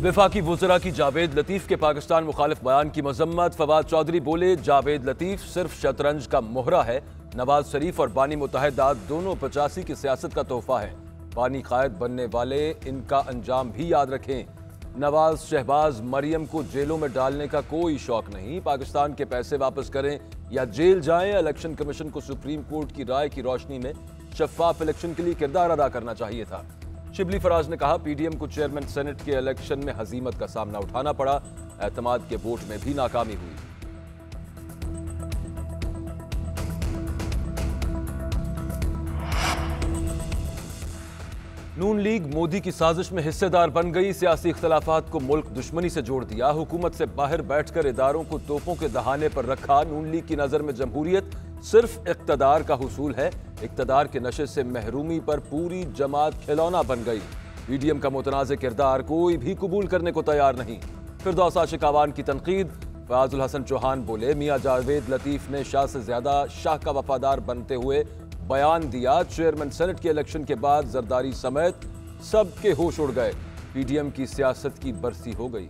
वफाकी वुज़रा की जावेद लतीफ़ के पाकिस्तान मुखालिफ बयान की मजम्मत। फवाद चौधरी बोले, जावेद लतीफ़ सिर्फ शतरंज का मोहरा है। नवाज शरीफ और बानी मुत्तहिदा दोनों 85 की सियासत का तोहफा है। बानी कायद बनने वाले इनका अंजाम भी याद रखें। नवाज, शहबाज, मरियम को जेलों में डालने का कोई शौक नहीं। पाकिस्तान के पैसे वापस करें या जेल जाएं। इलेक्शन कमीशन को सुप्रीम कोर्ट की राय की रोशनी में शफाफ इलेक्शन के लिए किरदार अदा करना चाहिए था। शिबली फराज ने कहा, पीडीएम को चेयरमैन सेनेट के इलेक्शन में हजीमत का सामना उठाना पड़ा। एतमाद के वोट में भी नाकामी हुई। नून लीग मोदी की साजिश में हिस्सेदार बन गई। सियासी इख्तलाफात को मुल्क दुश्मनी से जोड़ दिया। हुकूमत से बाहर बैठकर इदारों को तोपों के दहाने पर रखा। नून लीग की नजर में जमहूरियत सिर्फ इक्तदार का हुसूल है। इक्तदार के नशे से महरूमी पर पूरी जमात खिलौना बन गई। पीडीएम का मुतनाज़ किरदार कोई भी कबूल करने को तैयार नहीं। फिरदौस आशिक आवान की तनकीद। फयाजुल हसन चौहान बोले, मियां जावेद लतीफ़ ने शाह से ज्यादा शाह का वफादार बनते हुए बयान दिया। चेयरमैन सेनेट के इलेक्शन के बाद जरदारी समेत सबके होश उड़ गए। पीडीएम की सियासत की बरसी हो गई।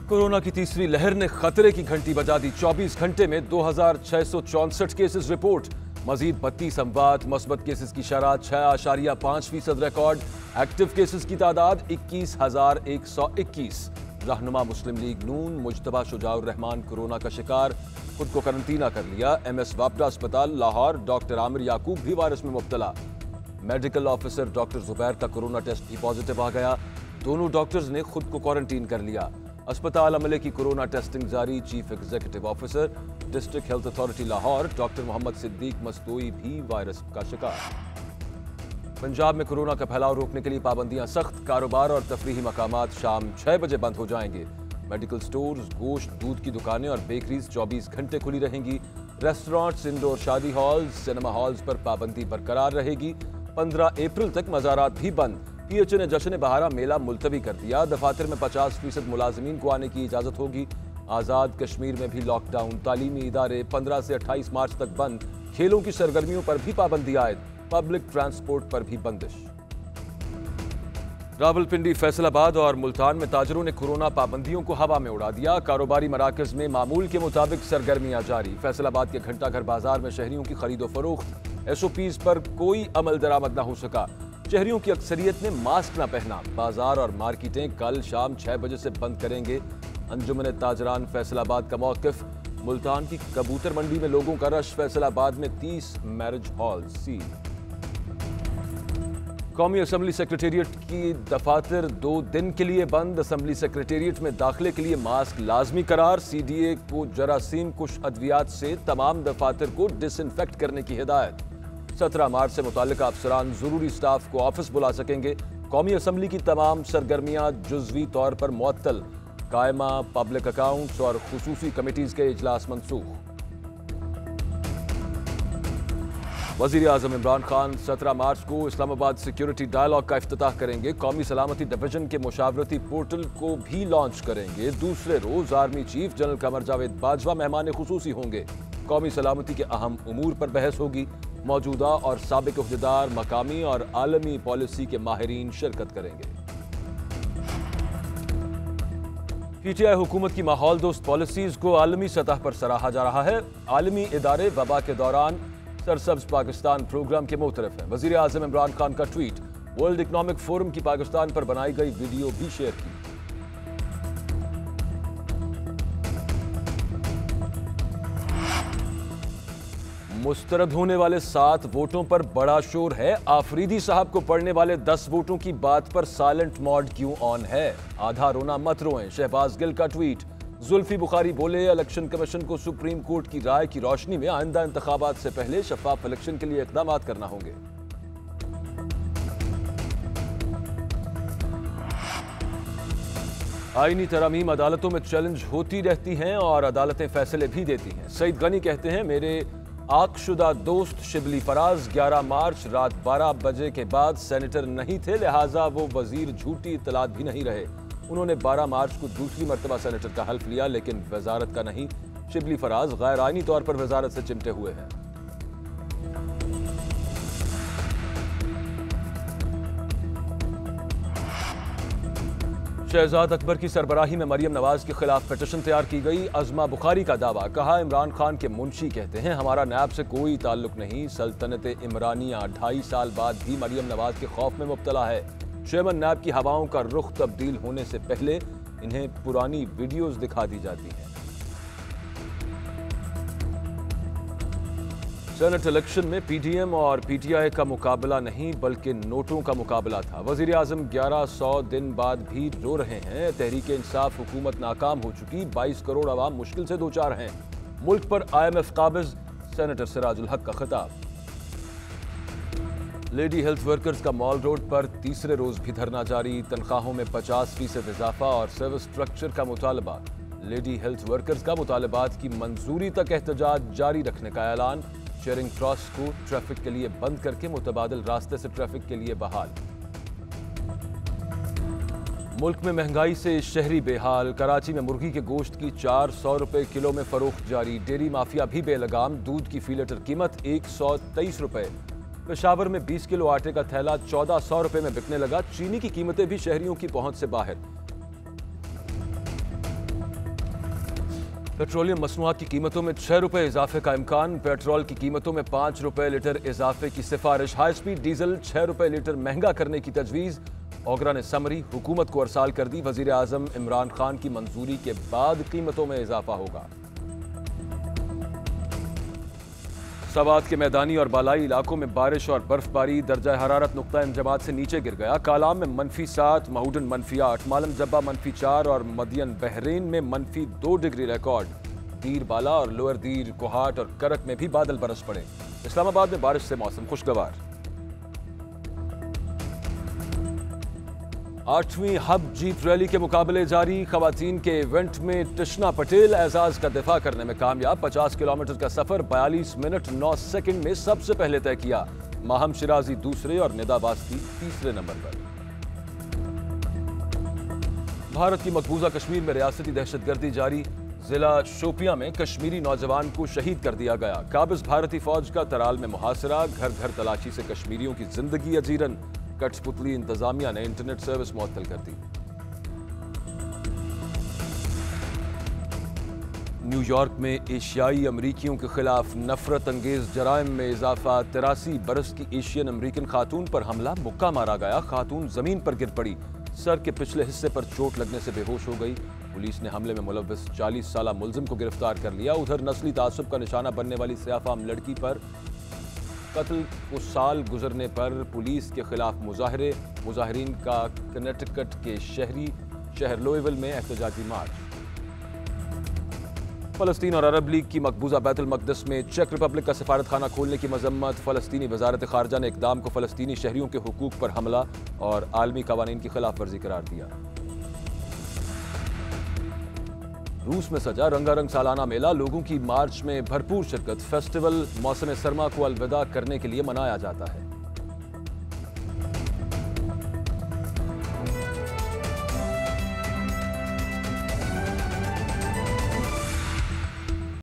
कोरोना की तीसरी लहर ने खतरे की घंटी बजा दी। 24 घंटे में 2664 केसेस रिपोर्ट। मजीद 32 अमवात। मुस्बत केसेस की शरह 6.5% रिकॉर्ड। एक्टिव केसेस की तादाद 21,121। रहनुमा मुस्लिम लीग नून मुजतबा शुजाउर रहमान कोरोना का शिकार, खुद को करंटीना कर लिया। MS वापडा अस्पताल लाहौर डॉक्टर आमिर याकूब भी वायरस में मुब्तला। मेडिकल ऑफिसर डॉक्टर जुबैर का कोरोना टेस्ट भी पॉजिटिव आ गया। दोनों डॉक्टर्स ने खुद को क्वारंटीन कर लिया। अस्पताल अमले की कोरोना टेस्टिंग जारी। Chief executive officer district health authority Lahore doctor Mohammad Siddique Mastoi भी वायरस का शिकार। पंजाब में कोरोना का फैलाव रोकने के लिए पाबंदियां सख्त। कारोबार और तफरीही मकामात शाम 6 बजे बंद हो जाएंगे। मेडिकल स्टोर्स, गोश्त, दूध की दुकानें और बेकरीज 24 घंटे खुली रहेंगी। रेस्टोरेंट्स, इंडोर शादी हॉल्स, सिनेमा हॉल्स पर पाबंदी बरकरार रहेगी। 15 अप्रैल तक मज़ारात भी बंद। PHA ने जश्न बहारा मेला मुलतवी कर दिया। दफातर में 50% मुलाजमीन को आने की इजाज़त होगी। आज़ाद कश्मीर में भी लॉकडाउन। तालीमी इदारे 15 से 28 मार्च तक बंद। खेलों की सरगर्मियों पर भी पाबंदी आयद। पब्लिक ट्रांसपोर्ट पर भी बंदिश। रावलपिंडी, फैसलाबाद और मुल्तान में ताजरों ने कोरोना पाबंदियों को हवा में उड़ा दिया। कारोबारी मराकज में मामूल के मुताबिक सरगर्मियां जारी। फैसलाबाद के घंटाघर बाजार में शहरियों की खरीदो फरोख्त। SOPs पर कोई अमल दरामद न हो सका। शहरियों की अक्सरियत ने मास्क न पहना। बाजार और मार्केटें कल शाम 6 बजे से बंद करेंगे। अंजुमन ताजरान फैसलाबाद का मौकिफ। मुल्तान की कबूतर मंडी में लोगों का रश। फैसलाबाद में 30 मैरिज हॉल सील। कौमी असम्बली सेक्रेटेरिएट की दफातर 2 दिन के लिए बंद। असम्बली सेक्रेटेरिएट में दाखिले के लिए मास्क लाजमी करार। CDA को जरासीम कुश अद्वियात से तमाम दफातर को डिसइंफेक्ट करने की हिदायत। 17 मार्च से मुताल्लिका अफसरान जरूरी स्टाफ को ऑफिस बुला सकेंगे। कौमी असम्बली की तमाम सरगर्मियां जुज़वी तौर पर मुअत्तल। कायमा, पब्लिक अकाउंट्स और खुसूसी कमेटीज के इजलास मनसूख। वज़ीर आज़म इमरान खान 17 मार्च को इस्लामाबाद सिक्योरिटी डायलॉग का इफ्तिताह करेंगे। कौमी सलामती डिवीजन के मुशावरती पोर्टल को भी लॉन्च करेंगे। दूसरे रोज army chief general Qamar Javed Bajwa मेहमान खुसूसी होंगे। कौमी सलामती के अहम उमूर पर बहस होगी। मौजूदा और साबिक उहदेदार, मकामी और आलमी पॉलिसी के माहिरीन शिरकत करेंगे। PTI हुकूमत की माहौल दोस्त पॉलिसीज को आलमी सतह पर सराहा जा रहा है। आलमी इदारे वबा के दौरान सरसब्ज पाकिस्तान प्रोग्राम के मुतरफ है। वज़ीर आज़म इमरान खान का ट्वीट। वर्ल्ड इकनॉमिक फोरम की पाकिस्तान पर बनाई गई वीडियो भी शेयर की। मुस्तरद होने वाले 7 वोटों पर बड़ा शोर है। आफरीदी साहब को पढ़ने वाले 10 वोटों की बात पर साइलेंट मोड क्यों ऑन है? आधा रोना मत रोएं। शहबाज गिल का ट्वीट। जुल्फी बुखारी बोले, इलेक्शन कमीशन को सुप्रीम कोर्ट की राय की रोशनी में आइंदा इंतखाबात से पहले शफाफ इलेक्शन के लिए इकदाम करना होंगे। आईनी तरमीम अदालतों में चैलेंज होती रहती हैं और अदालतें फैसले भी देती हैं। सईद गनी कहते हैं, मेरे आकशुदा दोस्त शिबली फराज 11 मार्च रात 12 बजे के बाद सेनेटर नहीं थे, लिहाजा वो वजीर झूठी इत्तलात भी नहीं रहे। उन्होंने 12 मार्च को दूसरी मरतबा सेनेटर का हल्फ लिया, लेकिन वजारत का नहीं। शिबली फराज गैर आईनी तौर पर वजारत से चिमटे हुए हैं। शहजाद अकबर की सरबराही में मरियम नवाज के खिलाफ पिटीशन तैयार की गई। अजमा बुखारी का दावा, कहा इमरान खान के मुंशी कहते हैं हमारा नैब से कोई ताल्लुक नहीं। सल्तनत इमरानिया 2.5 साल बाद भी मरियम नवाज के खौफ में मुब्तला है। चेयरमैन नैब की हवाओं का रुख तब्दील होने से पहले इन्हें पुरानी वीडियोज दिखा दी जाती हैं। सेनेट इलेक्शन में पीडीएम और पीटीआई का मुकाबला नहीं बल्कि नोटों का मुकाबला था। वजीर आजम 1100 दिन बाद भी रो रहे हैं। तहरीक इंसाफ हुकूमत नाकाम हो चुकी, 22 करोड़ अवाम मुश्किल से दो चार हैं। मुल्क पर IMF काबिज, सेनेटर सिराजुल हक का खिताब। लेडी हेल्थ वर्कर्स का मॉल रोड पर तीसरे रोज भी धरना जारी। तनख्वाहों में 50% इजाफा और सर्विस स्ट्रक्चर का मुतालबा। लेडी हेल्थ वर्कर्स का मुतालबात की मंजूरी तक एहतजाज जारी रखने का ऐलान। चेरिंग क्रॉस को ट्रैफिक के लिए बंद करके मुतबादिल रास्ते से ट्रैफिक के लिए बहाल। मुल्क में महंगाई से शहरी बेहाल। कराची में मुर्गी के गोश्त की 400 रुपए किलो में फरोख्त जारी। डेयरी माफिया भी बेलगाम। दूध की फी लीटर कीमत 123 रुपए। पेशावर में 20 किलो आटे का थैला 1400 रुपए में बिकने लगा। चीनी की कीमतें भी शहरियों की पहुंच से बाहर। पेट्रोलियम मसनूआत की कीमतों में 6 रुपए इजाफे का इम्कान। पेट्रोल की कीमतों में 5 रुपए लीटर इजाफे की सिफारिश। हाई स्पीड डीजल 6 रुपए लीटर महंगा करने की तजवीज़। ओगरा ने समरी हुकूमत को अरसाल कर दी। वजीर आजम इमरान खान की मंजूरी के बाद कीमतों में इजाफा होगा। सवात के मैदानी और बालाई इलाकों में बारिश और बर्फबारी। दर्जा हरारत नुक्ता इंजमात से नीचे गिर गया। कालाम में -7, महूडन -8, मालम जब्बा -4 और मदियन बहरीन में -2 डिग्री रिकॉर्ड। दीर बाला और लोअर दीर, कोहाट और करक में भी बादल बरस पड़े। इस्लामाबाद में बारिश से मौसम खुशगवार। 8वीं हब जीत रैली के मुकाबले जारी। खवातीन के इवेंट में तृष्णा पटेल एजाज का दिफा करने में कामयाब। 50 किलोमीटर का सफर 42 मिनट 9 सेकंड में सबसे पहले तय किया। माहम शिराजी दूसरे और निदा बास्ती तीसरे नंबर पर। भारत की मकबूजा कश्मीर में रियासती दहशतगर्दी जारी। जिला शोपियां में कश्मीरी नौजवान को शहीद कर दिया गया। काबिज भारतीय फौज का तराल में मुहासरा। घर घर तलाशी से कश्मीरियों की जिंदगी अजीरन। कठपुतली इंतजामिया ने इंटरनेट सर्विस मुअत्तल कर दी। न्यूयॉर्क में एशियाई अमरीकियों के खिलाफ नफरत अंगेज जराइम में इजाफा। 83 बरस की एशियन अमरीकन खातून पर हमला, मुक्का मारा गया। खातून जमीन पर गिर पड़ी। सर के पिछले हिस्से पर चोट लगने से बेहोश हो गई। पुलिस ने हमले में मुलव्वस 40 साला मुलजिम को गिरफ्तार कर लिया। उधर नस्ली तासुब का निशाना बनने वाली सयाफाम लड़की पर कत्ल को साल गुजरने पर पुलिस के खिलाफ मुजाहरे। मुजाहरीन का कनेटिकट के शहर लोएविल में एहतजाजी मार्च। फलस्तीन और अरब लीग की मकबूजा बैतुल मक़दिस में चेक रिपब्लिक का सफारत खाना खोलने की मजम्मत। फलस्तीनी वजारत खारजा ने इक़दाम को फलस्तीनी शहरियों के हुकूक पर हमला और आलमी कवानीन की खिलाफ वर्जी करार दिया। रूस में सजा रंगारंग सालाना मेला। लोगों की मार्च में भरपूर शिरकत। फेस्टिवल मौसम सरमा को अलविदा करने के लिए मनाया जाता है।